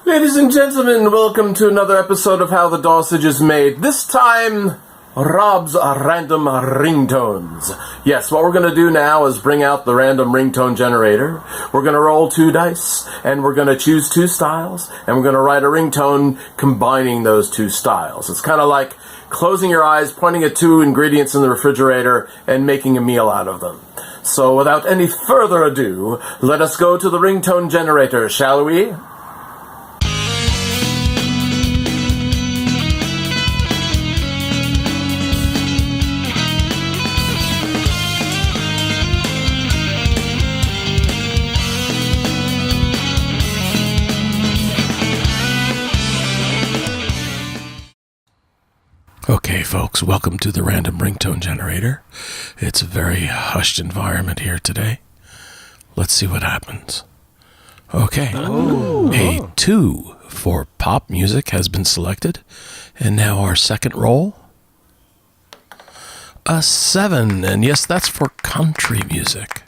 Ladies and gentlemen, welcome to another episode of How the DAWSage is Made. This time, Rob's random ringtones. Yes, what we're going to do now is bring out the random ringtone generator. We're going to roll 2 dice, and we're going to choose 2 styles, and we're going to write a ringtone combining those 2 styles. It's kind of like closing your eyes, pointing at 2 ingredients in the refrigerator, and making a meal out of them. So without any further ado, let us go to the ringtone generator, shall we? Okay, folks, welcome to the random ringtone generator. It's a very hushed environment here today. Let's see what happens. Okay, a 2 for pop music has been selected. And now our second roll. A 7, and yes, that's for country music.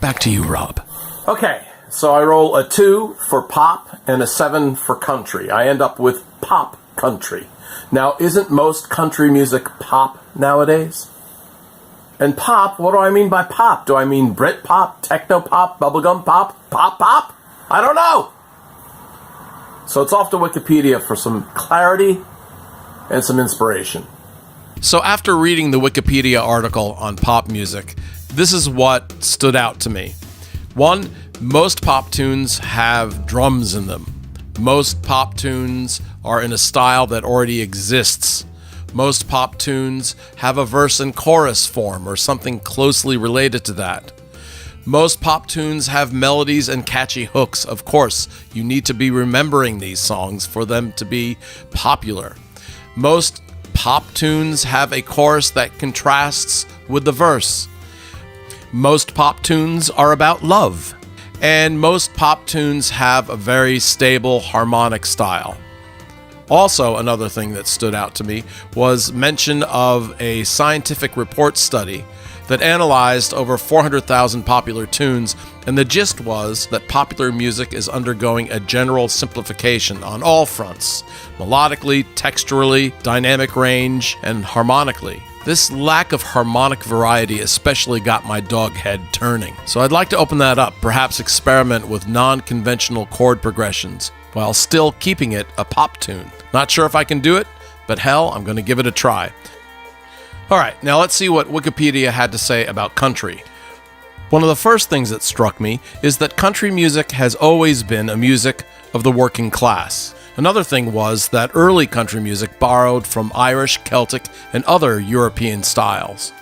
Back to you, Rob. Okay, so I roll a 2 for pop and a 7 for country. I end up with pop country. Now, isn't most country music pop nowadays? And pop, what do I mean by pop? Do I mean Brit pop, techno pop, bubblegum pop, pop? I don't know. So it's off to Wikipedia for some clarity and some inspiration. So after reading the Wikipedia article on pop music, this is what stood out to me. 1, most pop tunes have drums in them. Most pop tunes are in a style that already exists. Most pop tunes have a verse and chorus form or something closely related to that. Most pop tunes have melodies and catchy hooks. Of course, you need to be remembering these songs for them to be popular. Most pop tunes have a chorus that contrasts with the verse. Most pop tunes are about love. And most pop tunes have a very stable harmonic style. Also, another thing that stood out to me was mention of a scientific report study that analyzed over 400,000 popular tunes, and the gist was that popular music is undergoing a general simplification on all fronts: melodically, texturally, dynamic range, and harmonically. This lack of harmonic variety especially got my dog head turning. So I'd like to open that up, perhaps experiment with non-conventional chord progressions, while still keeping it a pop tune. Not sure if I can do it, but hell, I'm going to give it a try. Alright, now let's see what Wikipedia had to say about country. One of the first things that struck me is that country music has always been a music of the working class. Another thing was that early country music borrowed from Irish, Celtic, and other European styles.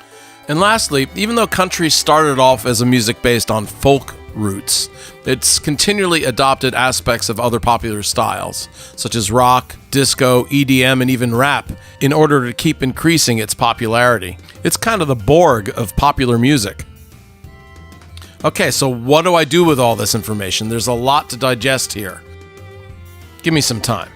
And lastly, even though country started off as a music based on folk roots, it's continually adopted aspects of other popular styles, such as rock, disco, EDM, and even rap, in order to keep increasing its popularity. It's kind of the Borg of popular music. Okay, so what do I do with all this information? There's a lot to digest here. Give me some time.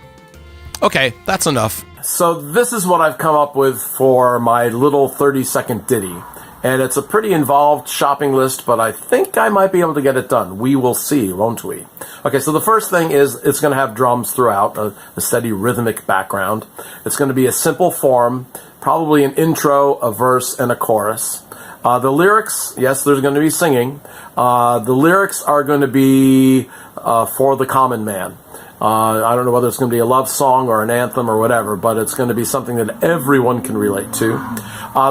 Okay, that's enough. So this is what I've come up with for my little 30-second ditty. And it's a pretty involved shopping list, but I think I might be able to get it done. We will see, won't we? Okay, so the first thing is it's going to have drums throughout, a steady rhythmic background. It's going to be a simple form, probably an intro, a verse, and a chorus. The lyrics, yes, there's going to be singing. The lyrics are going to be for the common man. I don't know whether it's going to be a love song or an anthem or whatever, but it's going to be something that everyone can relate to.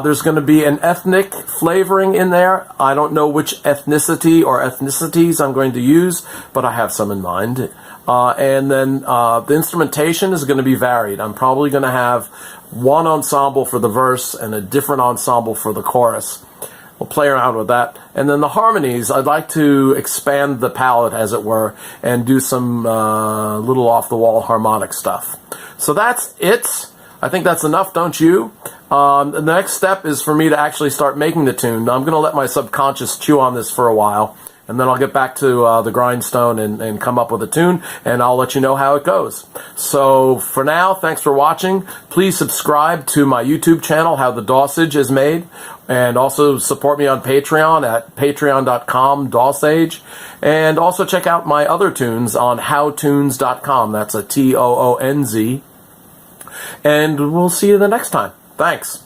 There's going to be an ethnic flavoring in there. I don't know which ethnicity or ethnicities I'm going to use, but I have some in mind. And then the instrumentation is going to be varied. I'm probably going to have one ensemble for the verse and a different ensemble for the chorus. We'll play around with that. And then the harmonies, I'd like to expand the palette, as it were, and do some little off-the-wall harmonic stuff. So that's it. I think that's enough, don't you? The next step is for me to actually start making the tune. I'm going to let my subconscious chew on this for a while, and then I'll get back to the grindstone and come up with a tune, and I'll let you know how it goes. So for now, thanks for watching. Please subscribe to my YouTube channel, How the DAWSage is Made, and also support me on Patreon at patreon.com/DAWSage, and also check out my other tunes on howtunes.com. That's a TOONZ. And we'll see you the next time. Thanks.